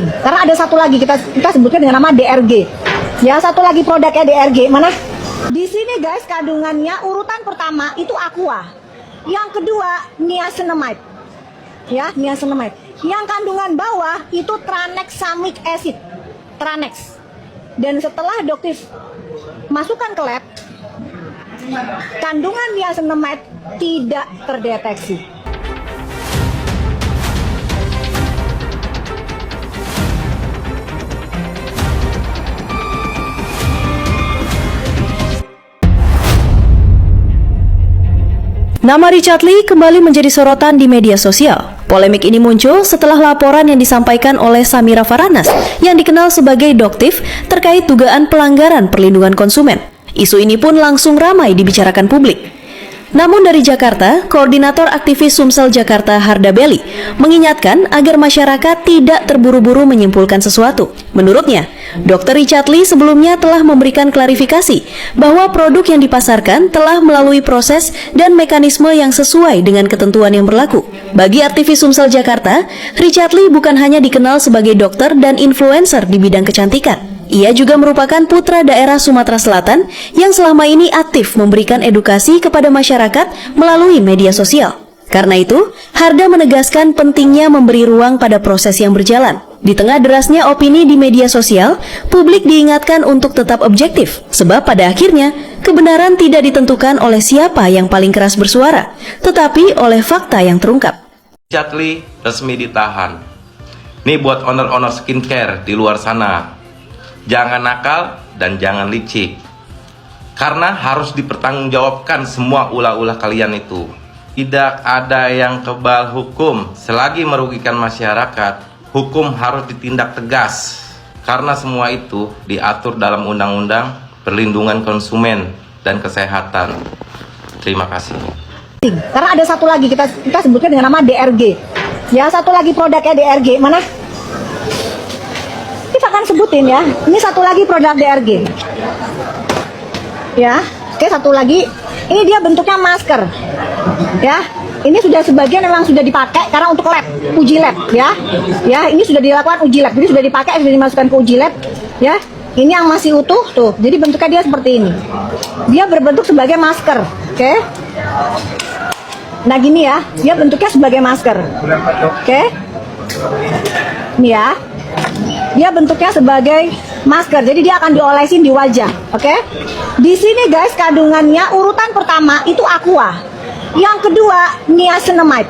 Karena ada satu lagi kita sebutkan dengan nama DRG. Ya, satu lagi produknya DRG. Mana? Di sini guys, kandungannya urutan pertama itu aqua. Yang kedua niacinamide. Ya, niacinamide. Yang kandungan bawah itu tranexamic acid. Tranex. Dan setelah dokter masukkan ke lab, kandungan niacinamide tidak terdeteksi. Nama Richard Lee kembali menjadi sorotan di media sosial. Polemik ini muncul setelah laporan yang disampaikan oleh Samira Faranas yang dikenal sebagai Doktif terkait dugaan pelanggaran perlindungan konsumen. Isu ini pun langsung ramai dibicarakan publik. Namun dari Jakarta, Koordinator Aktivis Sumsel Jakarta Harda Belli mengingatkan agar masyarakat tidak terburu-buru menyimpulkan sesuatu. Menurutnya, Dr. Richard Lee sebelumnya telah memberikan klarifikasi bahwa produk yang dipasarkan telah melalui proses dan mekanisme yang sesuai dengan ketentuan yang berlaku. Bagi aktivis Sumsel Jakarta, Richard Lee bukan hanya dikenal sebagai dokter dan influencer di bidang kecantikan. Ia juga merupakan putra daerah Sumatera Selatan yang selama ini aktif memberikan edukasi kepada masyarakat melalui media sosial. Karena itu, Harda menegaskan pentingnya memberi ruang pada proses yang berjalan. Di tengah derasnya opini di media sosial, publik diingatkan untuk tetap objektif, sebab pada akhirnya kebenaran tidak ditentukan oleh siapa yang paling keras bersuara, tetapi oleh fakta yang terungkap. Richard Lee resmi ditahan. Nih buat owner-owner skincare di luar sana. Jangan nakal dan jangan licik. Karena harus dipertanggungjawabkan semua ulah-ulah kalian itu. Tidak ada yang kebal hukum. Selagi merugikan masyarakat, hukum harus ditindak tegas. Karena semua itu diatur dalam Undang-Undang Perlindungan Konsumen dan Kesehatan. Terima kasih. Karena ada satu lagi kita sebutkan dengan nama DRG. Ya, satu lagi produknya DRG. Mana? Kita akan sebutin ya. Ini satu lagi produk DRG. Ya, oke, satu lagi. Ini dia bentuknya masker. Ya, ini sudah sebagian memang sudah dipakai karena untuk lab, uji lab ya. Ya, ini sudah dilakukan uji lab. Jadi sudah dipakai, sudah dimasukkan ke uji lab. Ya, ini yang masih utuh tuh. Jadi bentuknya dia seperti ini. Dia berbentuk sebagai masker. Oke. Nah gini ya, dia bentuknya sebagai masker. Oke. Ini ya. Dia bentuknya sebagai masker. Jadi dia akan diolesin di wajah. Oke. Di sini guys, kandungannya urutan pertama itu aqua. Yang kedua niacinamide.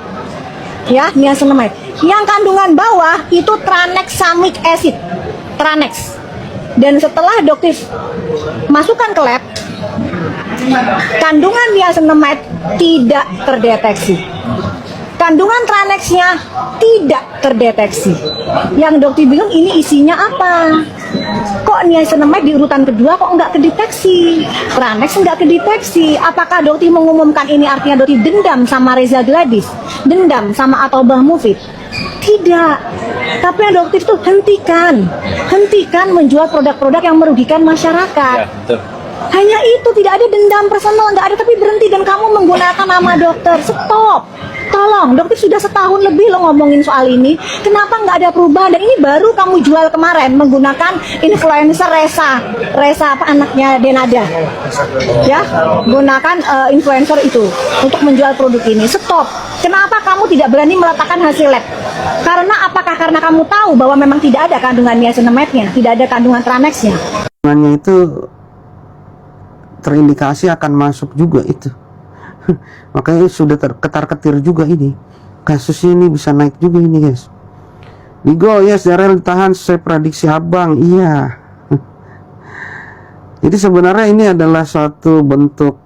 Ya, niacinamide. Yang kandungan bawah itu tranexamic acid. Tranex. Dan setelah dokter masukkan ke lab, kandungan niacinamide tidak terdeteksi. Kandungan tranexnya tidak terdeteksi. Yang dokter bingung ini isinya apa? Kok niacinamide di urutan kedua kok nggak kedeteksi? Tranex nggak kedeteksi. Apakah dokter mengumumkan ini artinya dokter dendam sama Reza Gladys? Dendam sama Atobah Mufid? Tidak. Tapi yang dokter itu hentikan menjual produk-produk yang merugikan masyarakat. Ya, betul. Hanya itu, tidak ada dendam personal, nggak ada, tapi berhenti dan kamu menggunakan nama dokter. Stop. Tolong, dokter sudah setahun lebih lo ngomongin soal ini. Kenapa nggak ada perubahan? Dan ini baru kamu jual kemarin menggunakan influencer Reza apa anaknya Denada. Ya, gunakan influencer itu untuk menjual produk ini. Stop. Kenapa kamu tidak berani meletakkan hasil lab? Karena apakah karena kamu tahu bahwa memang tidak ada kandungan niacinamide-nya, tidak ada kandungan tranexnya? Kandungannya itu terindikasi akan masuk juga itu. Makanya sudah ketar-ketir juga ini. Kasusnya ini bisa naik juga ini guys. Bigo, yes, Darel ditahan sesuai prediksi abang. Iya. Jadi sebenarnya ini adalah suatu bentuk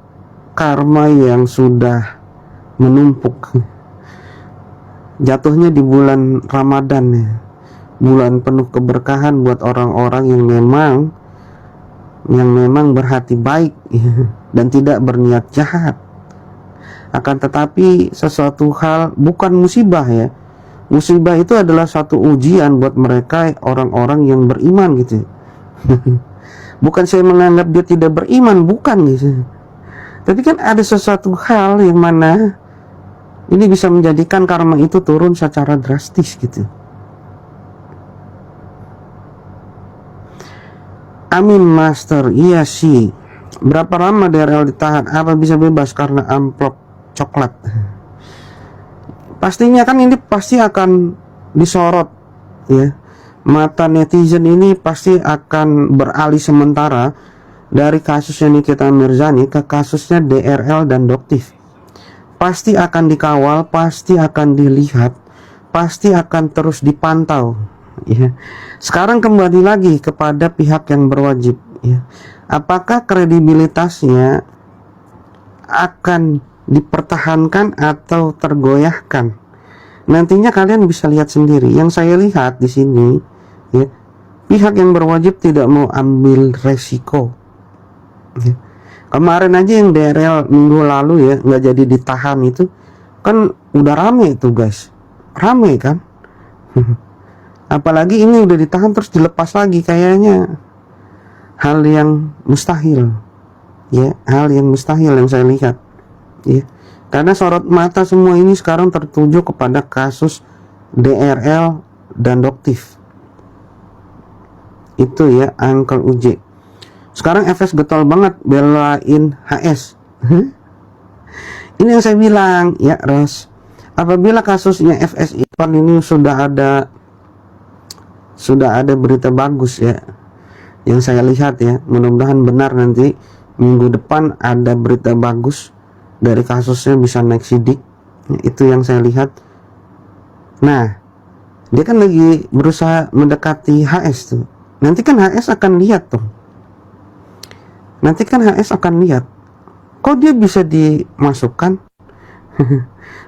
karma yang sudah menumpuk. Jatuhnya di bulan Ramadan ya. Bulan penuh keberkahan buat orang-orang yang memang berhati baik dan tidak berniat jahat. Akan tetapi sesuatu hal bukan musibah ya. Musibah itu adalah suatu ujian buat mereka orang-orang yang beriman gitu. Bukan saya menganggap dia tidak beriman, bukan gitu. Tapi kan ada sesuatu hal yang mana ini bisa menjadikan karma itu turun secara drastis gitu. Amin Master, iya sih. Berapa lama DRL ditahan? Apa bisa bebas karena amplop coklat? Pastinya kan ini pasti akan disorot ya. Mata netizen ini pasti akan beralih sementara dari kasusnya Nikita Mirzani ke kasusnya DRL dan Doktif. Pasti akan dikawal, pasti akan dilihat, pasti akan terus dipantau ya. Sekarang kembali lagi kepada pihak yang berwajib ya. Apakah kredibilitasnya akan dipertahankan atau tergoyahkan? Nantinya kalian bisa lihat sendiri. Yang saya lihat di sini ya, pihak yang berwajib tidak mau ambil resiko ya. Kemarin aja yang DRL minggu lalu ya nggak jadi ditahan itu kan udah rame itu guys, rame kan. Apalagi ini udah ditahan terus dilepas lagi, kayaknya hal yang mustahil ya, hal yang mustahil yang saya lihat ya. Karena sorot mata semua ini sekarang tertuju kepada kasus DRL dan Doktif. Itu ya Uncle UJ. Sekarang FS getol banget belain HS. Ini yang saya bilang ya Ros. Apabila kasusnya FS Ivan ini sudah ada berita bagus ya, yang saya lihat ya, mudah-mudahan benar nanti minggu depan ada berita bagus dari kasusnya bisa naik sidik ya, itu yang saya lihat. Nah, dia kan lagi berusaha mendekati HS tuh. Nanti kan HS akan lihat tuh. Nanti kan HS akan lihat, kok dia bisa dimasukkan?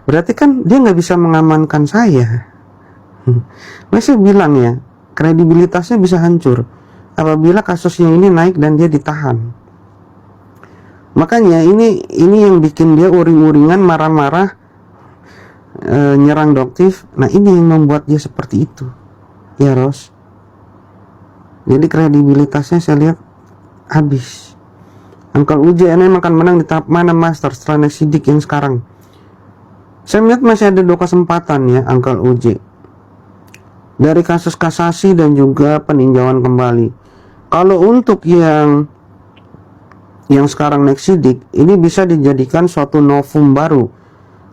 Berarti kan dia nggak bisa mengamankan saya. Saya bilang ya, kredibilitasnya bisa hancur apabila kasusnya ini naik dan dia ditahan. Makanya ini yang bikin dia uring-uringan, marah-marah, nyerang Doktif. Nah ini yang membuat dia seperti itu ya Ros. Jadi kredibilitasnya saya lihat habis. Uncle UJN akan menang di tahap mana Master setelah naik sidik yang sekarang? Saya melihat masih ada 2 kesempatan ya Uncle UJ, dari kasus kasasi dan juga peninjauan kembali. Kalau untuk yang sekarang naik sidik, ini bisa dijadikan suatu novum baru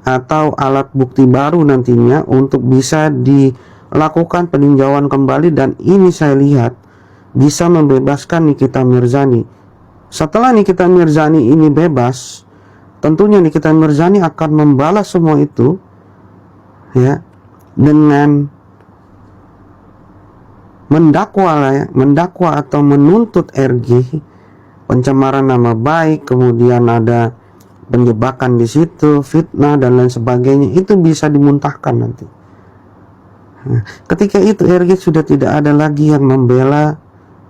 atau alat bukti baru nantinya untuk bisa dilakukan peninjauan kembali, dan ini saya lihat bisa membebaskan Nikita Mirzani. Setelah Nikita Mirzani ini bebas, tentunya Nikita Mirzani akan membalas semua itu ya dengan mendakwa atau menuntut RG pencemaran nama baik, kemudian ada penjebakan di situ, fitnah dan lain sebagainya. Itu bisa dimuntahkan nanti. Nah, ketika itu RG sudah tidak ada lagi yang membela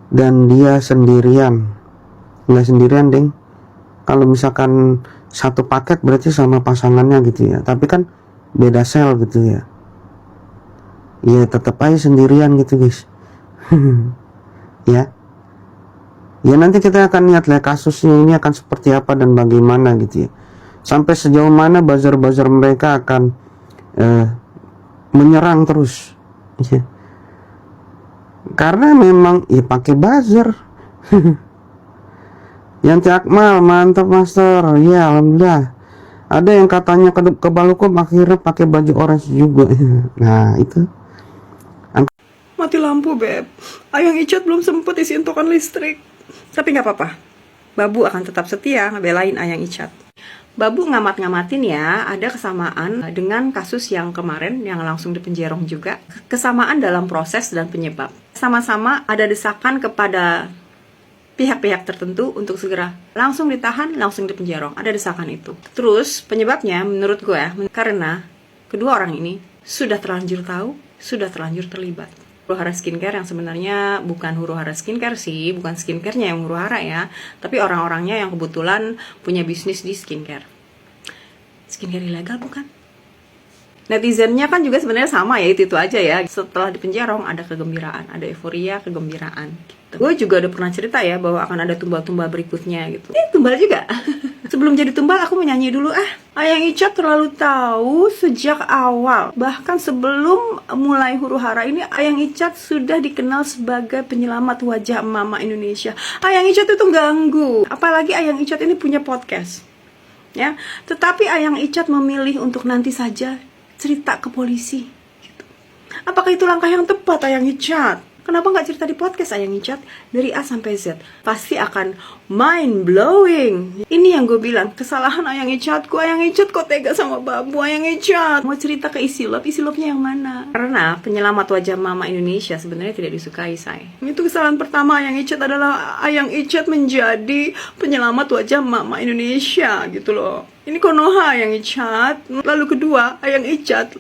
dan dia sendirian. Nggak sendirian deng, kalau misalkan satu paket berarti sama pasangannya gitu ya, tapi kan beda sel gitu ya, ya tetap aja sendirian gitu guys. ya nanti kita akan lihat lah kasusnya ini akan seperti apa dan bagaimana gitu ya, sampai sejauh mana buzzer-buzzer mereka akan menyerang terus ya. Karena memang ya pakai buzzer. Yanti Akmal, mantap Master. Ya alhamdulillah. Ada yang katanya ke Balukum akhirnya pakai baju orange juga. Nah itu Mati lampu Beb, Ayang Icat belum sempet isi token listrik. Tapi gak apa-apa, Babu akan tetap setia ngebelain Ayang Icat. Babu ngamat-ngamatin ya, ada kesamaan dengan kasus yang kemarin yang langsung dipenjerong juga. Kesamaan dalam proses dan penyebab. Sama-sama ada desakan kepada pihak-pihak tertentu untuk segera langsung ditahan, langsung dipenjara. Ada desakan itu. Terus penyebabnya menurut gue karena kedua orang ini sudah terlanjur tahu, sudah terlanjur terlibat. Huru hara skincare yang sebenarnya bukan huru hara skincare sih, bukan skincarenya yang huru hara ya, tapi orang-orangnya yang kebetulan punya bisnis di skincare. Skincare ilegal bukan? Netizennya kan juga sebenarnya sama ya, itu aja ya. Setelah dipenjara ada kegembiraan, ada euforia, kegembiraan gitu. Gue juga udah pernah cerita ya bahwa akan ada tumbal-tumbal berikutnya gitu. Tumbal juga. Sebelum jadi tumbal, aku menyanyi dulu Ayang Icat terlalu tahu sejak awal. Bahkan sebelum mulai huru hara ini, Ayang Icat sudah dikenal sebagai penyelamat wajah mama Indonesia. Ayang Icat itu ganggu. Apalagi Ayang Icat ini punya podcast. Ya, tetapi Ayang Icat memilih untuk nanti saja cerita ke polisi. Gitu. Apakah itu langkah yang tepat, Ayang Icat? Kenapa nggak cerita di podcast, Ayang Icat? Dari A sampai Z pasti akan mind blowing. Ini yang gue bilang, kesalahan Ayang Icatku. Ayang Icat kok tega sama Babu. Ayang Icat mau cerita ke Isilop yang mana? Karena penyelamat wajah mama Indonesia sebenarnya tidak disukai, say. Itu kesalahan pertama Ayang Icat adalah Ayang Icat menjadi penyelamat wajah mama Indonesia gitu loh. Ini konoha Ayang Icat. Lalu kedua, Ayang Icat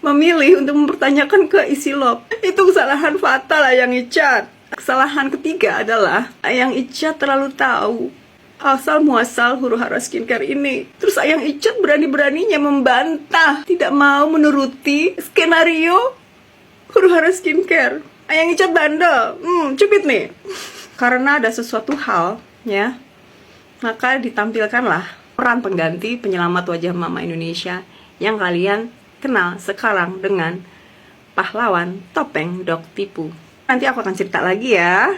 memilih untuk mempertanyakan ke Isilop. Itu kesalahan fatal Ayang Icat. Kesalahan ketiga adalah Ayang Icat terlalu tahu asal muasal huru hara skincare ini. Terus Ayang Icat berani-beraninya membantah, tidak mau menuruti skenario huru hara skincare. Ayang Icat bandel, cupit nih. Karena ada sesuatu hal, ya, maka ditampilkanlah peran pengganti penyelamat wajah mama Indonesia yang kalian kenal sekarang dengan pahlawan topeng Dok Tipu. Nanti aku akan cerita lagi ya.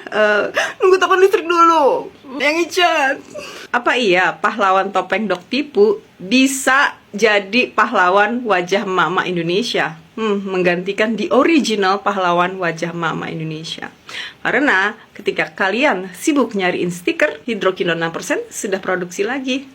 Nunggu token listrik dulu. Yang Icat. Apa iya pahlawan topeng Dok Tipu bisa jadi pahlawan wajah mama Indonesia? Menggantikan the original pahlawan wajah mama Indonesia. Karena ketika kalian sibuk nyariin stiker, Hidroquinone 6% sudah produksi lagi.